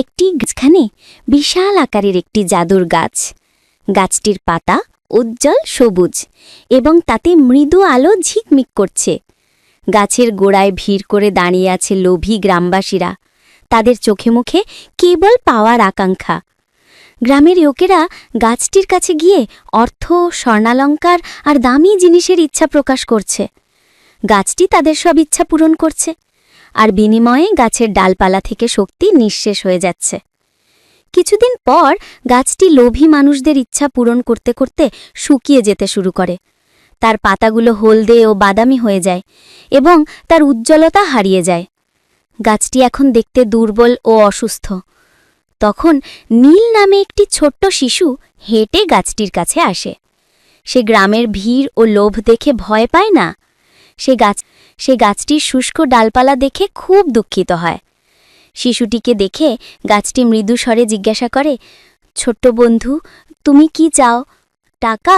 একটি গাছখানে বিশাল আকারের একটি জাদুর গাছ। গাছটির পাতা উজ্জ্বল সবুজ এবং তাতে মৃদু আলো ঝিকমিক করছে। গাছের গোড়ায় ভিড় করে দাঁড়িয়ে আছে লোভী গ্রামবাসীরা, তাদের চোখে মুখে কেবল পাওয়ার আকাঙ্ক্ষা। গ্রামের লোকেরা গাছটির কাছে গিয়ে অর্থ, স্বর্ণালঙ্কার আর দামি জিনিসের ইচ্ছা প্রকাশ করছে। গাছটি তাদের সব ইচ্ছা পূরণ করছে, আর বিনিময়ে গাছের ডালপালা থেকে শক্তি নিঃশেষ হয়ে যাচ্ছে। কিছুদিন পর গাছটি লোভী মানুষদের ইচ্ছা পূরণ করতে করতে শুকিয়ে যেতে শুরু করে। তার পাতাগুলো হলদে ও বাদামি হয়ে যায় এবং তার উজ্জ্বলতা হারিয়ে যায়। গাছটি এখন দেখতে দুর্বল ও অসুস্থ। তখন নীল নামে একটি ছোট্ট শিশু হেঁটে গাছটির কাছে আসে। সে গ্রামের ভিড় ও লোভ দেখে ভয় পায় না। সে গাছটির শুষ্ক ডালপালা দেখে খুব দুঃখিত হয়। শিশুটিকে দেখে গাছটি মৃদু স্বরে জিজ্ঞাসা করে, ছোট্ট বন্ধু, তুমি কি চাও? টাকা,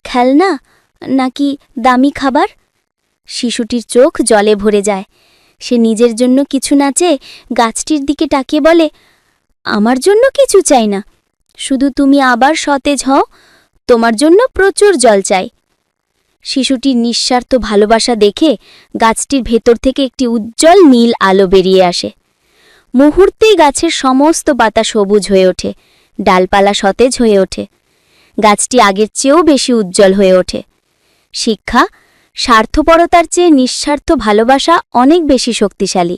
খেলনা, নাকি দামি খাবার? শিশুটির চোখ জলে ভরে যায়। সে নিজের জন্য কিছু না চেয়ে গাছটির দিকে তাকিয়ে বলে, আমার জন্য কিছু চাই না, শুধু তুমি আবার সতেজ হও। তোমার জন্য প্রচুর জল চাই। শিশুটির নিঃস্বার্থ ভালোবাসা দেখে গাছটির ভেতর থেকে একটি উজ্জ্বল নীল আলো বেরিয়ে আসে। মুহূর্তেই গাছের সমস্ত পাতা সবুজ হয়ে ওঠে, ডালপালা সতেজ হয়ে ওঠে। গাছটি আগের চেয়েও বেশি উজ্জ্বল হয়ে ওঠে। শিক্ষা: স্বার্থপরতার চেয়ে নিঃস্বার্থ ভালোবাসা অনেক বেশি শক্তিশালী।